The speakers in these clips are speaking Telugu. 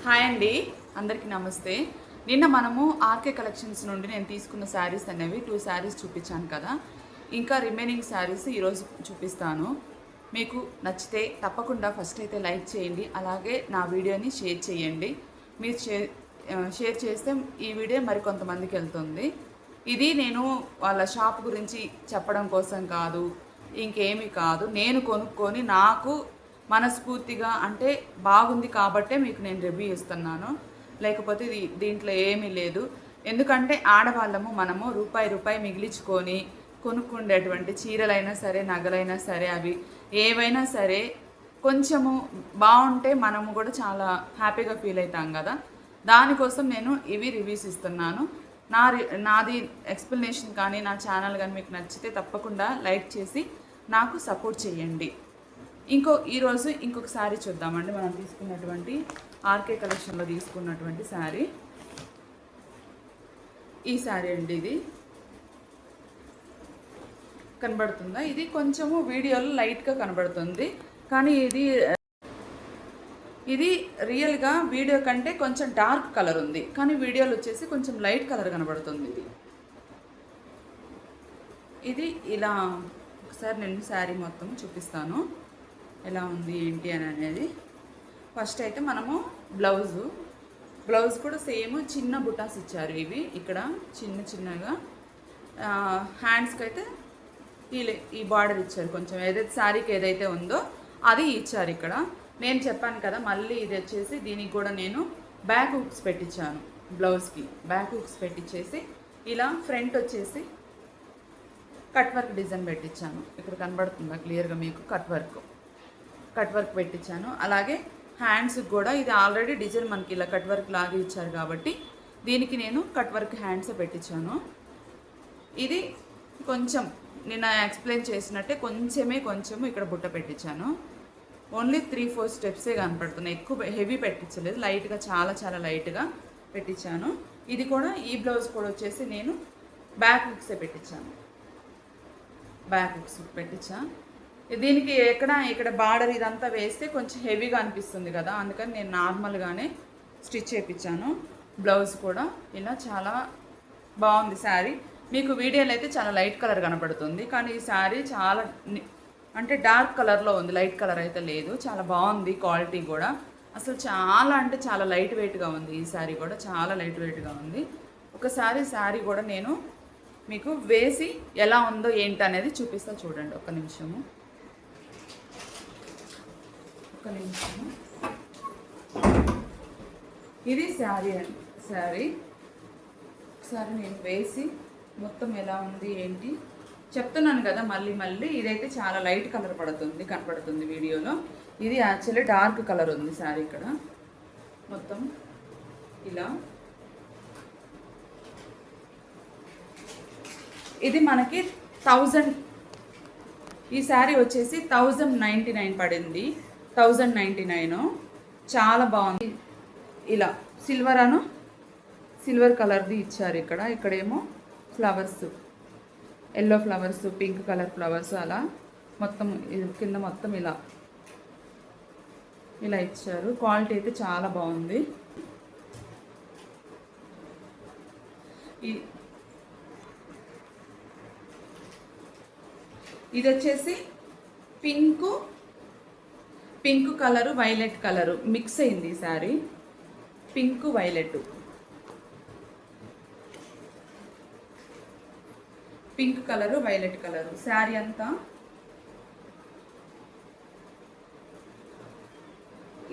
హాయ్ అండి, అందరికీ నమస్తే. నిన్న మనము ఆర్కే కలెక్షన్స్ నుండి నేను తీసుకున్న శారీస్ అనేవి 2 శారీస్ చూపించాను కదా. ఇంకా రిమైనింగ్ శారీస్ ఈరోజు చూపిస్తాను. మీకు నచ్చితే తప్పకుండా ఫస్ట్ అయితే లైక్ చేయండి, అలాగే నా వీడియోని షేర్ చేయండి. మీరు షేర్ చేస్తే ఈ వీడియో మరికొంతమందికి వెళ్తుంది. ఇది నేను వాళ్ళ షాప్ గురించి చెప్పడం కోసం కాదు, ఇంకేమీ కాదు. నేను కొనుక్కొని నాకు మనస్ఫూర్తిగా అంటే బాగుంది కాబట్టే మీకు నేను రివ్యూ ఇస్తున్నాను, లేకపోతే దీంట్లో ఏమీ లేదు. ఎందుకంటే ఆడవాళ్ళము మనము రూపాయి మిగిలించుకొని కొనుక్కుండేటువంటి చీరలైనా సరే, నగలైనా సరే, అవి ఏవైనా సరే కొంచెము బాగుంటే మనము కూడా చాలా హ్యాపీగా ఫీల్ అవుతాం కదా. దానికోసం నేను ఇవి రివ్యూస్ ఇస్తున్నాను. నాది ఎక్స్ప్లెనేషన్ కానీ నా ఛానల్ కానీ మీకు నచ్చితే తప్పకుండా లైక్ చేసి నాకు సపోర్ట్ చేయండి. ఈరోజు ఇంకొక శారీ చూద్దామండి. మనం తీసుకున్నటువంటి ఆర్కే కలెక్షన్లో తీసుకున్నటువంటి శారీ ఈ శారీ అండి. ఇది కనబడుతుందా? ఇది కొంచెము వీడియోలో లైట్గా కనబడుతుంది, కానీ ఇది రియల్గా వీడియో కంటే కొంచెం డార్క్ కలర్ ఉంది, కానీ వీడియోలో వచ్చేసి కొంచెం లైట్ కలర్ కనబడుతుంది. ఇది ఇలా ఒకసారి నేను శారీ మొత్తం చూపిస్తాను ఎలా ఉంది ఏంటి అని అనేది. ఫస్ట్ అయితే మనము బ్లౌజ్ కూడా సేమ్ చిన్న బుటాస్ ఇచ్చారు. ఇవి ఇక్కడ చిన్నగా హ్యాండ్స్కి అయితే ఈ బార్డర్ ఇచ్చారు. కొంచెం ఏదైతే శారీకి ఏదైతే ఉందో అది ఇచ్చారు. ఇక్కడ నేను చెప్పాను కదా, మళ్ళీ ఇది వచ్చేసి దీనికి కూడా నేను బ్యాక్ హుక్స్ పెట్టించాను. బ్లౌజ్కి బ్యాక్ హుక్స్ పెట్టించేసి ఇలా ఫ్రంట్ వచ్చేసి కట్ వర్క్ డిజైన్ పెట్టించాను. ఇక్కడ కనబడుతుందా క్లియర్గా మీకు? కట్ వర్క్ పెట్టించాను. అలాగే హ్యాండ్స్కి కూడా ఇది ఆల్రెడీ డిజైన్ మనకి ఇలా కట్ వర్క్ లాగా ఇచ్చారు కాబట్టి దీనికి నేను కట్ వర్క్ హ్యాండ్స్ పెట్టించాను. ఇది కొంచెం నిన్న ఎక్స్ప్లెయిన్ చేసినట్టే కొంచెము ఇక్కడ బుట్ట పెట్టించాను. ఓన్లీ 3-4 స్టెప్సే కనపడుతున్నాయి, ఎక్కువ హెవీ పెట్టించలేదు. లైట్గా చాలా లైట్గా పెట్టించాను. ఇది కూడా ఈ బ్లౌజ్ కూడా వచ్చేసి నేను బ్యాక్ హుక్సే పెట్టించాను. బ్యాక్ హుక్స్ పెట్టించా. దీనికి ఇక్కడ బార్డర్ ఇదంతా వేస్తే కొంచెం హెవీగా అనిపిస్తుంది కదా, అందుకని నేను నార్మల్గానే స్టిచ్ చేయించాను. బ్లౌజ్ కూడా ఇలా చాలా బాగుంది శారీ. మీకు వీడియోలో అయితే చాలా లైట్ కలర్ కనబడుతుంది, కానీ ఈ శారీ చాలా అంటే డార్క్ కలర్లో ఉంది, లైట్ కలర్ అయితే లేదు. చాలా బాగుంది క్వాలిటీ కూడా. అసలు చాలా లైట్ వెయిట్గా ఉంది. ఈ శారీ కూడా చాలా లైట్ వెయిట్గా ఉంది. ఒకసారి శారీ కూడా నేను మీకు వేసి ఎలా ఉందో ఏంటి అనేది చూపిస్తా చూడండి. ఒక్క నిమిషము. ఇది శారీ ఒకసారి నేను వేసి మొత్తం ఎలా ఉంది ఏంటి చెప్తున్నాను కదా. మళ్ళీ ఇదైతే చాలా లైట్ కలర్ కనపడుతుంది వీడియోలో. ఇది యాక్చువల్లీ డార్క్ కలర్ ఉంది శారీ. ఇక్కడ మొత్తం ఇలా ఇది మనకి 1000, ఈ శారీ వచ్చేసి 1099 పడింది. 1099 చాలా బాగుంది. ఇలా సిల్వర్ కలర్ది ఇచ్చారు. ఇక్కడేమో flowers, yellow flowers, pink colour flowers, అలా మొత్తం కింద మొత్తం ఇలా ఇచ్చారు. క్వాలిటీ అయితే చాలా బాగుంది. ఇది వచ్చేసి pink colour, violet colour mix అయింది ఈ sari. Pink violet, pink colour, violet colour sari అంతా.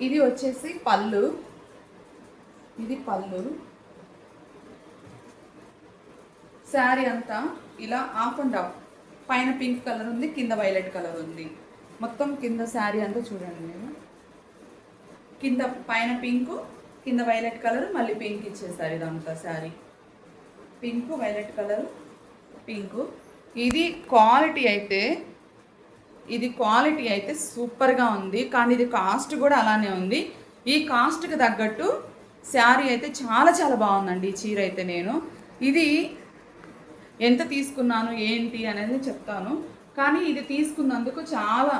ఇది వచ్చేసి పళ్ళు. ఇది పళ్ళు. శారీ అంతా ఇలా ఆఫ్ అండ్ ఆఫ్, పైన పింక్ కలర్ ఉంది, కింద వైలెట్ కలర్ ఉంది. మొత్తం కింద శారీ అంతా చూడండి. నేను కింద పైన పింక్, కింద వైలెట్ కలర్, మళ్ళీ పింక్ ఇచ్చేసారు. ఇదంతా sari pink, violet colour, pink. ఇది క్వాలిటీ అయితే సూపర్గా ఉంది, కానీ ఇది కాస్ట్ కూడా అలానే ఉంది. ఈ కాస్ట్కి తగ్గట్టు శారీ అయితే చాలా బాగుందండి. ఈ చీర అయితే నేను ఇది ఎంత తీసుకున్నాను ఏంటి అనేది చెప్తాను. కానీ ఇది తీసుకున్నందుకు చాలా,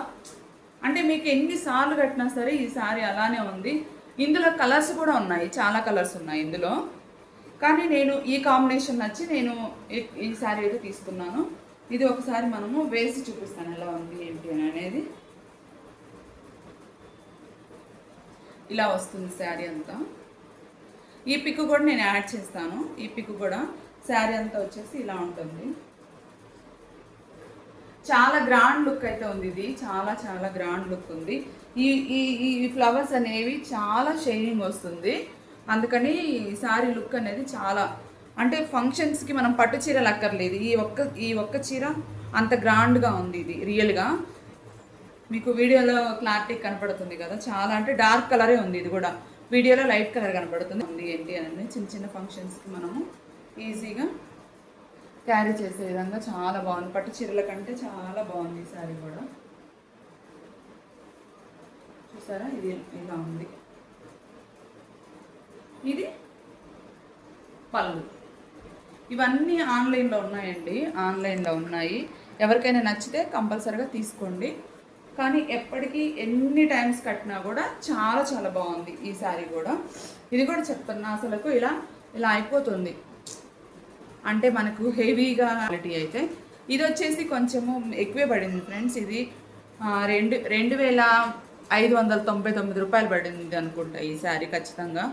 అంటే మీకు ఎన్నిసార్లు కట్టినా సరే ఈ శారీ అలానే ఉంది. ఇందులో కలర్స్ కూడా ఉన్నాయి, చాలా కలర్స్ ఉన్నాయి ఇందులో. కానీ నేను ఈ కాంబినేషన్ నచ్చి నేను ఈ శారీ అయితే తీసుకున్నాను. ఇది ఒకసారి మనము వేసి చూపిస్తాను ఎలా ఉంది ఏంటి అని అనేది. ఇలా వస్తుంది శారీ అంతా. ఈ పిక్ కూడా నేను యాడ్ చేస్తాను. ఈ పిక్ కూడా శారీ అంతా వచ్చేసి ఇలా ఉంటుంది. చాలా గ్రాండ్ లుక్ అయితే ఉంది ఇది, చాలా చాలా గ్రాండ్ లుక్ ఉంది. ఈ ఈ ఈ ఫ్లవర్స్ అనేవి చాలా షైనింగ్ వస్తుంది, అందుకని శారీ లుక్ అనేది చాలా, అంటే ఫంక్షన్స్కి మనం పట్టు చీరలు అక్కర్లేదు. ఈ ఒక్క చీర అంత గ్రాండ్గా ఉంది ఇది రియల్గా. మీకు వీడియోలో క్లారిటీ కనపడుతుంది కదా, చాలా అంటే డార్క్ కలరే ఉంది. ఇది కూడా వీడియోలో లైట్ కలర్ కనపడుతుంది. ఏంటి అనేది చిన్న చిన్న ఫంక్షన్స్కి మనము ఈజీగా క్యారీ చేసే విధంగా చాలా బాగుంది. పట్టు చీరల కంటే చాలా బాగుంది ఈ శారీ కూడా. చూసారా, ఇది ఇలా ఉంది. ఇది పళ్ళు. ఇవన్నీ ఆన్లైన్లో ఉన్నాయండి, ఆన్లైన్లో ఉన్నాయి. ఎవరికైనా నచ్చితే కంపల్సరీగా తీసుకోండి. కానీ ఎప్పటికీ ఎన్ని టైమ్స్ కట్టినా కూడా చాలా చాలా బాగుంది ఈ శారీ కూడా. ఇది కూడా చెప్తున్నా, అసలుకు ఇలా ఇలా అయిపోతుంది, అంటే మనకు హెవీగా క్వాలిటీ అయితే. ఇది వచ్చేసి కొంచెము ఎక్కువే పడింది ఫ్రెండ్స్. ఇది 2,599 రూపాయలు పడింది అనుకుంటా ఈ శారీ, ఖచ్చితంగా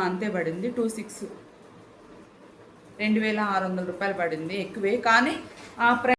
అంతే పడింది. 2,600 2,600 రూపాయలు పడింది, ఎక్కువే. కానీ ఆ